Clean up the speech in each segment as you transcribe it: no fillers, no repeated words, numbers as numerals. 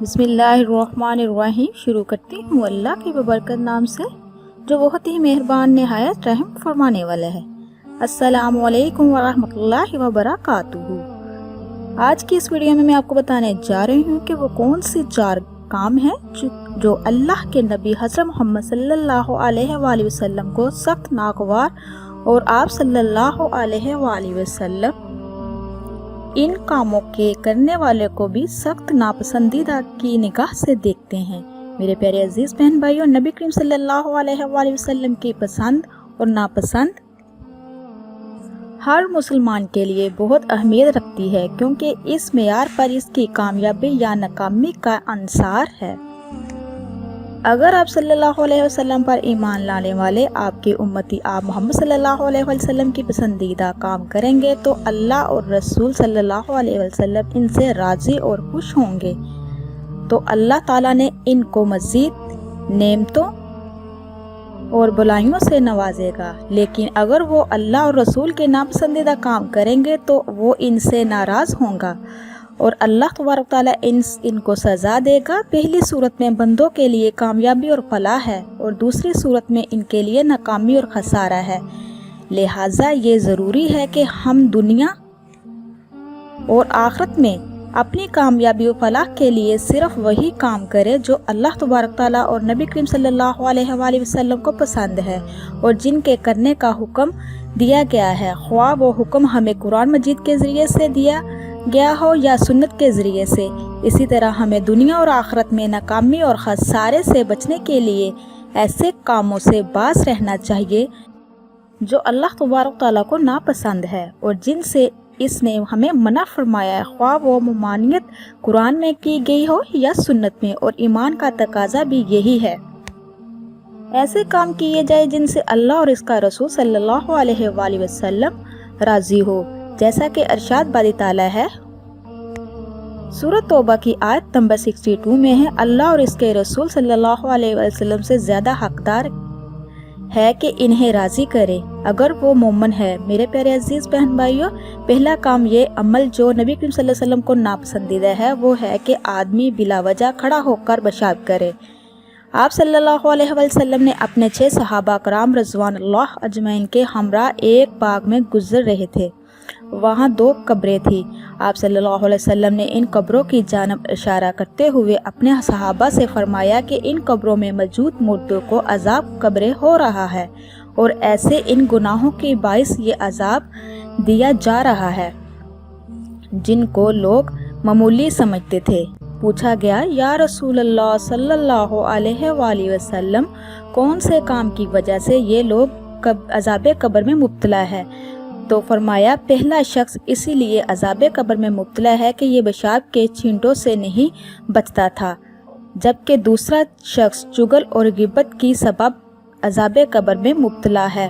بسم اللہ الرحمن الرحیم۔ شروع کرتی ہوں اللہ کے ببرکت نام سے جو بہت ہی مہربان نہایت رحم فرمانے والا ہے۔ السلام علیکم ورحمۃ اللہ وبرکاتہ۔ آج کی اس ویڈیو میں آپ کو بتانے جا رہی ہوں کہ وہ کون سی 4 کام ہیں جو اللہ کے نبی حضرت محمد صلی اللہ علیہ وآلہ وسلم کو سخت ناگوار اور آپ صلی اللہ علیہ وآلہ وسلم ان کاموں کے کرنے والے کو بھی سخت ناپسندیدہ کی نگاہ سے دیکھتے ہیں۔ میرے پیارے عزیز بہن بھائیوں، نبی کریم صلی اللہ علیہ وآلہ وسلم کی پسند اور ناپسند ہر مسلمان کے لیے بہت اہمیت رکھتی ہے، کیونکہ اس معیار پر اس کی کامیابی یا ناکامی کا انحصار ہے۔ اگر آپ صلی اللہ علیہ وسلم پر ایمان لانے والے آپ کے امتی آپ محمد صلی اللہ علیہ وسلم کی پسندیدہ کام کریں گے تو اللہ اور رسول صلی اللہ علیہ وسلم ان سے راضی اور خوش ہوں گے، تو اللہ تعالیٰ نے ان کو مزید نعمتوں اور بلائیوں سے نوازے گا۔ لیکن اگر وہ اللہ اور رسول کے ناپسندیدہ کام کریں گے تو وہ ان سے ناراض ہوں گا اور اللہ تبارک تعالیٰ ان کو سزا دے گا۔ پہلی صورت میں بندوں کے لیے کامیابی اور فلاح ہے اور دوسری صورت میں ان کے لیے ناکامی اور خسارہ ہے۔ لہٰذا یہ ضروری ہے کہ ہم دنیا اور آخرت میں اپنی کامیابی و فلاح کے لیے صرف وہی کام کریں جو اللہ تبارک تعالیٰ اور نبی کریم صلی اللہ علیہ وآلہ وسلم کو پسند ہے اور جن کے کرنے کا حکم دیا گیا ہے، خواہ وہ حکم ہمیں قرآن مجید کے ذریعے سے دیا گیا ہو یا سنت کے ذریعے سے۔ اسی طرح ہمیں دنیا اور آخرت میں ناکامی اور خسارے سے بچنے کے لیے ایسے کاموں سے باز رہنا چاہیے جو اللہ تبارک تعالیٰ کو ناپسند ہے اور جن سے اس نے ہمیں منع فرمایا ہے، خواہ وہ ممانعت قرآن میں کی گئی ہو یا سنت میں، اور ایمان کا تقاضا بھی یہی ہے۔ ایسے کام کیے جائے جن سے اللہ اور اس کا رسول صلی اللہ علیہ وآلہ وسلم راضی ہو، جیسا کہ ارشاد باری تعالیٰ ہے۔ سورۃ توبہ کی آیت نمبر 62 میں ہے، اللہ اور اس کے رسول صلی اللہ علیہ وسلم سے زیادہ حقدار ہے کہ انہیں راضی کرے اگر وہ مومن ہے۔ میرے پیارے عزیز بہن بھائیوں، پہلا کام یہ عمل جو نبی کریم صلی اللہ علیہ وسلم کو ناپسندیدہ ہے وہ ہے کہ آدمی بلا وجہ کھڑا ہو کر پیشاب کرے۔ آپ صلی اللہ علیہ وسلم نے اپنے 6 صحابہ کرام رضوان اللہ اجمعین کے ہمراہ ایک باغ میں گزر رہے تھے۔ وہاں 2 قبریں تھیں۔ آپ صلی اللہ علیہ وسلم نے ان قبروں کی جانب اشارہ کرتے ہوئے اپنے صحابہ سے فرمایا کہ ان قبروں میں موجود مردوں کو عذاب قبریں ہو رہا ہے اور ایسے ان گناہوں کے باعث یہ عذاب دیا جا رہا ہے جن کو لوگ معمولی سمجھتے تھے۔ پوچھا گیا، یا رسول اللہ صلی اللہ علیہ وآلہ وسلم، کون سے کام کی وجہ سے یہ لوگ عذاب قبر میں مبتلا ہے؟ تو فرمایا، پہلا شخص اسی لیے عذاب قبر میں مبتلا ہے کہ یہ پیشاب کے چھینٹوں سے نہیں بچتا تھا، جبکہ دوسرا شخص چغل اور غیبت کی سبب عذاب قبر میں مبتلا ہے۔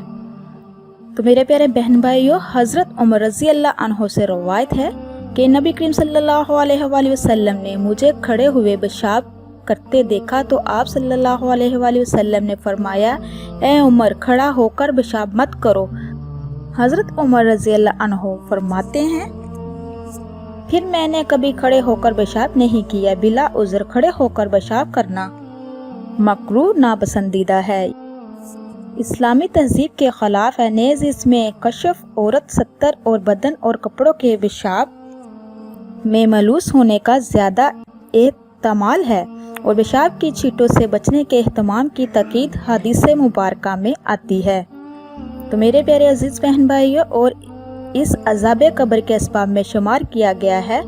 تو میرے پیارے بہن بھائیوں، حضرت عمر رضی اللہ عنہ سے روایت ہے کہ نبی کریم صلی اللہ علیہ وآلہ وسلم نے مجھے کھڑے ہوئے پیشاب کرتے دیکھا تو آپ صلی اللہ علیہ وآلہ وسلم نے فرمایا، اے عمر، کھڑا ہو کر پیشاب مت کرو۔ حضرت عمر رضی اللہ عنہ فرماتے ہیں، پھر میں نے کبھی کھڑے ہو کر پیشاب نہیں کیا۔ بلا عذر کھڑے ہو کر پیشاب کرنا مکروہ ناپسندیدہ ہے، اسلامی تہذیب کے خلاف ہے، نیز اس میں کشف عورت ستر اور بدن اور کپڑوں کے پیشاب میں ملوث ہونے کا زیادہ احتمال ہے اور پیشاب کی چھینٹوں سے بچنے کے اہتمام کی تاکید حدیث مبارکہ میں آتی ہے۔ تو میرے پیارے عزیز بہن بھائیوں، اور اس عذاب قبر کے اسباب میں شمار کیا گیا ہے،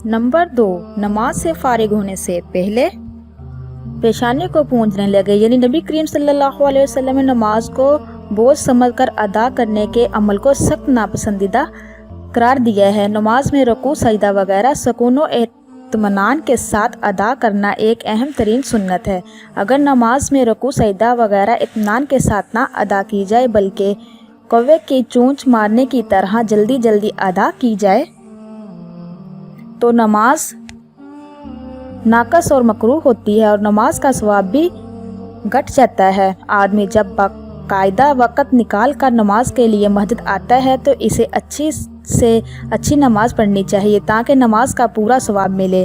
نمبر 2، نماز سے فارغ ہونے سے پہلے پیشانی کو پونجنے لگے، یعنی نبی کریم صلی اللہ علیہ وسلم نے نماز کو بوجھ سمجھ کر ادا کرنے کے عمل کو سخت ناپسندیدہ قرار دیا ہے۔ نماز میں رکوع، سجدہ وغیرہ سکون و اطمینان کے ساتھ ادا کرنا ایک اہم ترین سنت ہے۔ اگر نماز میں رکوع، سجدہ وغیرہ اطمینان کے ساتھ نہ ادا کی جائے بلکہ کوے کی چونچ مارنے کی طرح جلدی جلدی ادا کی جائے تو نماز ناقص اور مکروہ ہوتی ہے اور نماز کا ثواب بھی گھٹ جاتا ہے۔ آدمی جب باقاعدہ وقت نکال کر نماز کے لیے مسجد آتا ہے تو اسے اچھی سے اچھی نماز پڑھنی چاہیے تاکہ نماز کا پورا ثواب ملے۔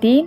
3,